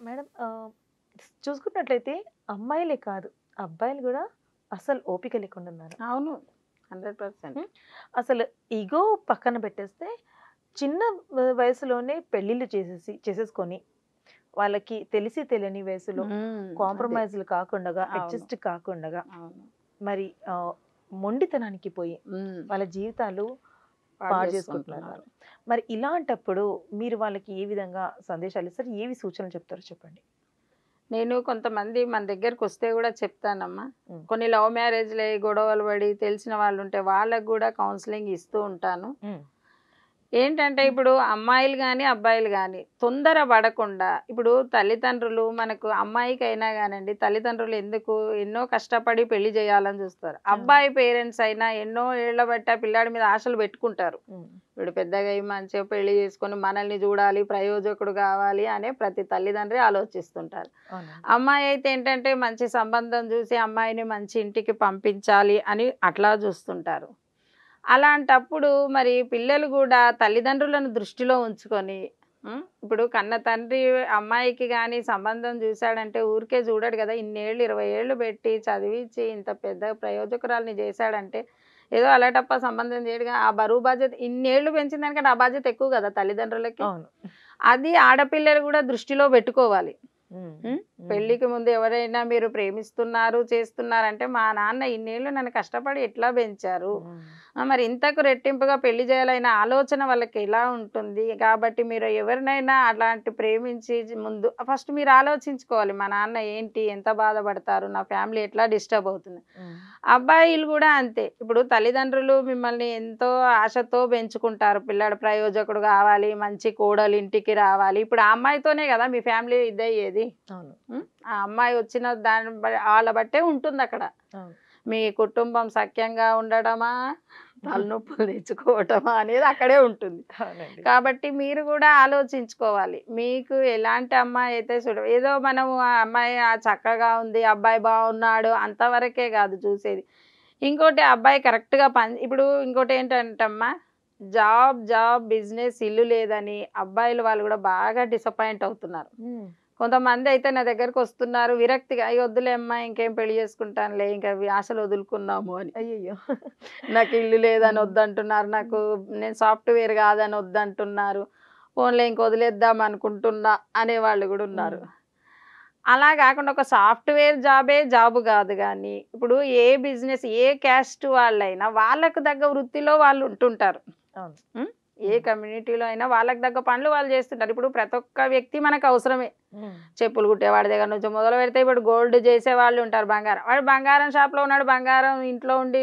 Madam చూసుకున్నట్లయితే అమ్మాయిలే కాదు, అబ్బాయిలు గూడా అసలు ఓపిక లేకుండా ఉన్నారు. అవును. 100%. హ్మ్. అసలు ఇగో పక్కన పెట్టేస్తే చిన్న వయసులోనే పెళ్ళిళ్ళు చేసేసుకొని వాళ్ళకి తెలిసి తెలియని వయసులో అదే. కాంప్రమైజ్‌లు కాకుండగా, అవును. అడ్జస్ట్ కాకుండగా అవును. మరి మొండితనానికి పోయి హ్మ్. వాళ్ళ జీవితాలు పాడు పాడు చేసుకుంటున్నారు. చేసుకుంటున్నారు. మరి ఇలాంటప్పుడు మీరు వాళ్ళకి ఏ విధంగా సందేశాలు ఇస్తారు? ఏవి సూచనలు చెప్తారో చెప్పండి? నేను కొంతమంది మన దగ్గరకొస్తే గూడా చెప్తానమ్మా. హ్మ్. కొన్ని లవ్ మ్యారేజ్‌లయి గొడవలు పడి తెలిసిన వాళ్ళుంటే వాళ్ళకి గూడా కౌన్సెలింగ్ ఇస్తూ ఉంటాను. హ్మ్. ఏంటంటే ఇప్పుడు అమ్మాయిలు గాని, అబ్బాయిలు గాని తొందర పడకుండా ఇప్పుడు తల్లిదండ్రులు మనకు అమ్మాయికైనా గానండి తల్లిదండ్రులు ఎందుకు ఎన్నో కష్టపడి పెళ్లి చేయాలని చూస్తారు. అబ్బాయి పేరెంట్స్ అయినా ఎన్నో ఏళ్ల బట్టి ఆ పిల్లాడి మీద ఆశలు పెట్టుకుంటారు. హ్మ్. ఇప్పుడు పెద్దగా అయ్యి మంచిగా పెళ్లి చేసుకొని మనల్ని చూడాలి, ప్రయోజకుడు కావాలి అనే ప్రతి తల్లిదండ్రి ఆలోచిస్తుంటారు. అవునండి. అమ్మాయి అయితే ఏంటంటే మంచి సంబంధం చూసి అమ్మాయిని మంచి ఇంటికి పంపించాలి అని అట్లా చూస్తుంటారు. అలాంటప్పుడు మరి పిల్లలు గూడా తల్లిదండ్రులను దృష్టిలో ఉంచుకొని ఇప్పుడు కన్న తండ్రి అమ్మాయికి గాని సంబంధం చూసాడంటే ఊరికే చూడడు గదా! ఇన్నేళ్ళు 20 ఏళ్ళు పెట్టి చదివించి ఇంత పెద్ద ప్రయోజకురాలిని చేశాడంటే ఏదో అలాటప్ప సంబంధం చేయడుగా. ఆ బరువు బాధ్యత ఇన్నేళ్ళు పెంచిన దానికంటే ఆ బాధ్యత ఎక్కువ గదా తల్లిదండ్రులకి. అవును. అది ఆడపిల్లలు గూడా దృష్టిలో పెట్టుకోవాలి. హ్మ్. హ్మ్. హ్మ్. పెళ్ళికి ముందు ఎవరైనా మీరు ప్రేమిస్తున్నారు, చేస్తున్నారంటే మా నాన్న ఇన్నేళ్ళు నన్ను కష్టపడి ఎట్లా పెంచారు. హ్మ్. మరి ఇంతకు రెట్టింపుగా పెళ్లి చేయాలన్న ఆలోచన వాళ్ళకి ఎలా ఉంటుంది. కాబట్టి మీరు ఎవరినైనా అలాంటి ప్రేమించి ముందు ఫస్ట్ మీరు ఆలోచించుకోవాలి. మా నాన్న ఏంటి? ఎంత బాధపడతారు? నా ఫ్యామిలీ ఎట్లా డిస్టర్బ్ అవుతుంది. హ్మ్. అబ్బాయిలు గూడా అంతే. ఇప్పుడు తల్లిదండ్రులు మిమ్మల్ని ఎంతో ఆశతో పెంచుకుంటారు. పిల్లాడు ప్రయోజకుడు గావాలి, మంచి కోడలు ఇంటికి రావాలి. ఇప్పుడు ఆ అమ్మాయితోనే గదా మీ ఫ్యామిలీ ఇదయ్యేది. అవును. ఆ అమ్మాయి వచ్చిన దాన్ని ఆళ్ళ బట్టే ఉంటుందక్కడ. అవును. మీ కుటుంబం సఖ్యంగా ఉండడమా, తలనొప్పులు తెచ్చుకోవటమా అనేది అక్కడే ఉంటుంది. అవునండి. కాబట్టి మీరు గూడా ఆలోచించుకోవాలి. మీకు ఎలాంటి అమ్మాయి అయితే ఏదో మనము ఆ అమ్మాయి చక్కగా ఉంది, అబ్బాయి బాగున్నాడు అంతవరకే గాదు చూసేది. ఇంకోటి అబ్బాయి కరెక్ట్‌గా ఇప్పుడు ఇంకోటేంటంటమ్మా జాబ్, బిజినెస్, ఇల్లు లేదని అబ్బాయిలు వాళ్ళు గూడా బాగా డిసప్పాయింట్ అవుతున్నారు. హ్మ్. కొంతమందయితే నా దగ్గరకొస్తున్నారు విరక్తిగా "అయ్య! వద్దులే అమ్మా ఇంకేం పెళ్లి చేసుకుంటానులే ఇంక అవి ఆశలు వదులుకుందాము" అని. అయ్యయ్యో! నాకు ఇల్లు లేదని హ్మ్. వద్దంటున్నారు. హ్మ్. నేను సాఫ్ట్‌వేర్ కాదని వద్దంటున్నారు. పోన్లే ఇంక వదిలేద్దాం అనుకుంటున్నా అనేవాళ్ళు గూడా ఉన్నారు. హ్మ్. అలా గాకుండా ఒక సాఫ్ట్‌వేర్ జాబ్ గాదు గానీ, ఇప్పుడు ఏ బిజినెస్, ఏ క్యాస్ట్ వాళ్ళైనా వాళ్ళకు తగ్గ వృత్తిలో వాళ్ళు ఉంటుంటారు. అవును. హ్మ్. ఏ హ్మ్. కమ్యూనిటీలో అయినా వాళ్ళకి తగ్గ పనులు వాళ్ళు చేస్తుంటారు. ఇప్పుడు ప్రతి ఒక్క వ్యక్తి మనకు అవసరమే. హ్మ్. చెప్పులు కుట్టేవాడి దగ్గర నుంచి మొదలుపెడితే ఇప్పుడు గోల్డ్ చేసేవాళ్ళు ఉంటారు బంగారం. వాడు బంగారం షాప్‌లో ఉన్నాడు. బంగారం ఇంట్లో ఉండి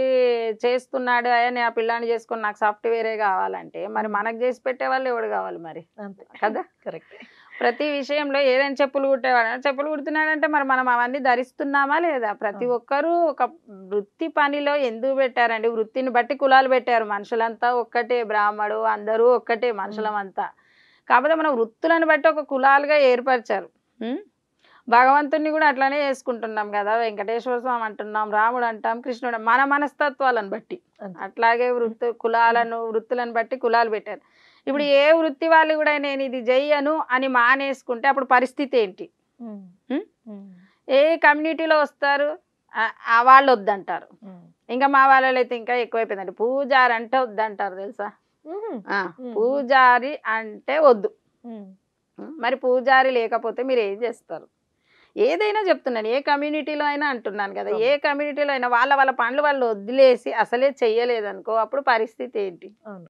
చేస్తున్నాడు. అయ్యా! నేను ఆ పిల్లాడిని చేసుకొని నాకు సాఫ్ట్‌వేరే కావాలంటే మరి హ్మ్. మనకు చేసి పెట్టేవాళ్ళు ఎవడు కావాలి మరి? అంతే. కదా! కరెక్టే. ప్రతి విషయంలో ఏదైనా చెప్పులు కుట్టేవాడు. చెప్పులు కుడుతున్నాడంటే మరి మనం అవన్నీ ధరిస్తున్నామా లేదా? ప్రతి అవును. ఒక్కరూ ఒక వృత్తి పనిలో ఎందుకు పెట్టారండి? వృత్తిని బట్టి కులాలు పెట్టారు. మనుషులంతా ఒక్కటే. బ్రాహ్మడు అందరూ ఒక్కటే హ్మ్. మనుషులమంతా. కాకపోతే మన వృత్తులను బట్టి ఒక కులాలుగా ఏర్పరిచారు. హ్మ్. భగవంతుడిని గూడా అట్లనే చేసుకుంటున్నాం గదా! వెంకటేశ్వర స్వామి అంటున్నాం, రాముడు అంటాం, కృష్ణుడు మన మనస్తత్వాలను బట్టి. అంతే. అట్లాగే హ్మ్. వృత్తులను బట్టి కులాలు పెట్టారు. ఇప్పుడు ఏ వృత్తి వాళ్ళు గూడా నేను ఇది జెయ్యను అని మానేసుకుంటే అప్పుడు పరిస్థితి ఏంటి? హ్మ్. హ్మ్. హ్మ్. ఏ కమ్యూనిటీలో వస్తారు? వాళ్ళొద్దంటారు. హ్మ్. ఇంకా మా వాళ్ళలో అయితే ఇంకా ఎక్కువైపోయిందండి. పూజారి అంటే వద్దంటారు తెలుసా? హుహు. ఆ! హ్మ్. పూజారి అంటే వద్దు. హ్మ్. మరి పూజారి లేకపోతే మీరేం జేస్తారు? ఏదైనా జెప్తున్నాను. ఏ కమ్యూనిటీలో అయినా అంటున్నాను గదా! ఏ అవును. కమ్యూనిటీలో అయినా వాళ్ళ పనులు వాళ్ళు వదిలేసి అసలే చెయ్యలేదనుకో అప్పుడు పరిస్థితి ఏంటి? అవును.